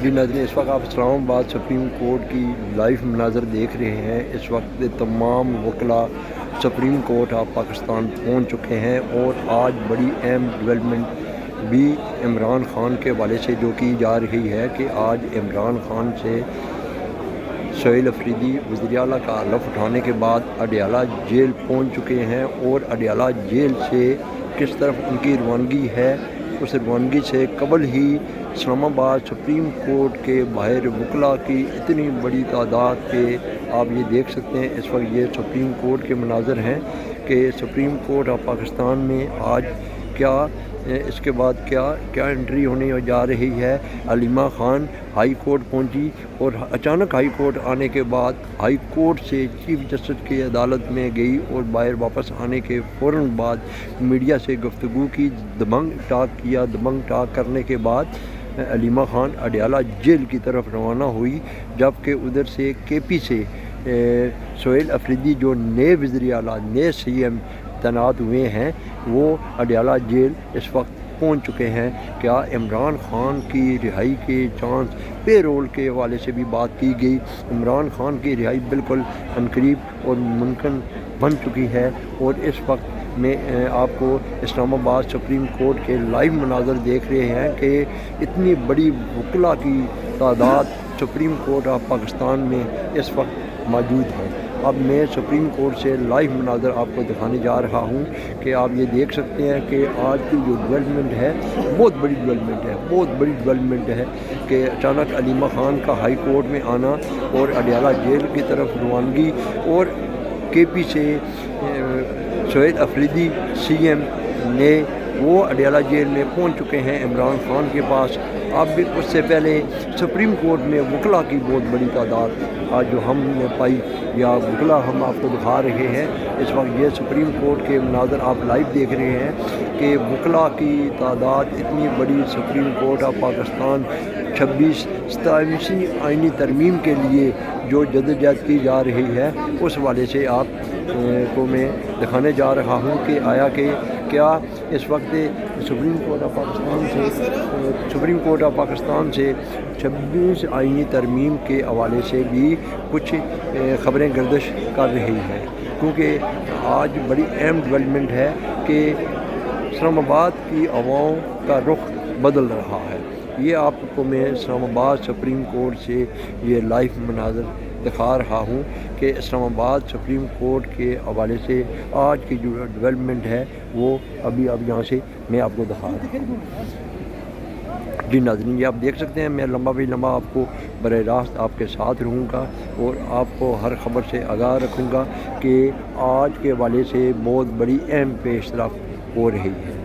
جی ناظرین، اس وقت آپ اسلام آباد سپریم کورٹ کی لائیو مناظر دیکھ رہے ہیں۔ اس وقت تمام وکلاء سپریم کورٹ آف پاکستان پہنچ چکے ہیں اور آج بڑی اہم ڈیولپمنٹ بھی عمران خان کے حوالے سے جو کی جا رہی ہے کہ آج عمران خان سے سہیل افریدی وزیر اعلیٰ کا حلف اٹھانے کے بعد اڈیالہ جیل پہنچ چکے ہیں، اور اڈیالہ جیل سے کس طرف ان کی روانگی ہے، اس روانگی سے قبل ہی اسلام آباد سپریم کورٹ کے باہر وکلاء کی اتنی بڑی تعداد کہ آپ یہ دیکھ سکتے ہیں۔ اس وقت یہ سپریم کورٹ کے مناظر ہیں کہ سپریم کورٹ آف پاکستان میں آج کیا اس کے بعد کیا انٹری ہونے جا رہی ہے۔ علیمہ خان ہائی کورٹ پہنچی اور اچانک ہائی کورٹ آنے کے بعد ہائی کورٹ سے چیف جسٹس کی عدالت میں گئی اور باہر واپس آنے کے فوراً بعد میڈیا سے گفتگو کی، دبنگ ٹاک کیا۔ دبنگ ٹاک کرنے کے بعد علیمہ خان اڈیالہ جیل کی طرف روانہ ہوئی، جبکہ ادھر سے کے پی سے سہیل افریدی جو نئے وزیر اعلیٰ، نئے سی ایم تعینات ہوئے ہیں، وہ اڈیالہ جیل اس وقت پہنچ چکے ہیں۔ کیا عمران خان کی رہائی کے چانس، پے رول کے حوالے سے بھی بات کی گئی۔ عمران خان کی رہائی بالکل عنقریب اور ممکن بن چکی ہے، اور اس وقت میں آپ کو اسلام آباد سپریم کورٹ کے لائیو مناظر دیکھ رہے ہیں کہ اتنی بڑی وکلاء کی تعداد سپریم کورٹ آف پاکستان میں اس وقت موجود ہے۔ اب میں سپریم کورٹ سے لائیو مناظر آپ کو دکھانے جا رہا ہوں کہ آپ یہ دیکھ سکتے ہیں کہ آج کی جو ڈیولپمنٹ ہے بہت بڑی ڈیولپمنٹ ہے کہ اچانک علیمہ خان کا ہائی کورٹ میں آنا اور اڈیالہ جیل کی طرف روانگی، اور کے پی سے سہیل افریدی سی ایم نے وہ اڈیالہ جیل میں پہنچ چکے ہیں عمران خان کے پاس۔ اب بھی اس سے پہلے سپریم کورٹ میں وکلاء کی بہت بڑی تعداد آج جو ہم نے پائی، یا وکلاء ہم آپ کو دکھا رہے ہیں۔ اس وقت یہ سپریم کورٹ کے مناظر آپ لائیو دیکھ رہے ہیں کہ وکلاء کی تعداد اتنی بڑی سپریم کورٹ آف پاکستان 27ویں آئینی ترمیم کے لیے جو جدوجہد کی جا رہی ہے، اس حوالے سے آپ کو میں دکھانے جا رہا ہوں کہ آیا کہ کیا اس وقت سپریم کورٹ آف پاکستان سے 26 آئینی ترمیم کے حوالے سے بھی کچھ خبریں گردش کر رہی ہیں، کیونکہ آج بڑی اہم ڈیولپمنٹ ہے کہ اسلام آباد کی عوام کا رخ بدل رہا ہے۔ یہ آپ کو میں اسلام آباد سپریم کورٹ سے یہ لائیو مناظر دکھا رہا ہوں کہ اسلام آباد سپریم کورٹ کے حوالے سے آج کی جو ڈیولپمنٹ ہے وہ ابھی یہاں سے میں آپ کو دکھا رہا ہوں۔ جی ناظرین، یہ آپ دیکھ سکتے ہیں، میں لمبا آپ کو براہ راست آپ کے ساتھ رہوں گا اور آپ کو ہر خبر سے آگاہ رکھوں گا کہ آج کے حوالے سے بہت بڑی اہم پیش رفت ہو رہی ہے۔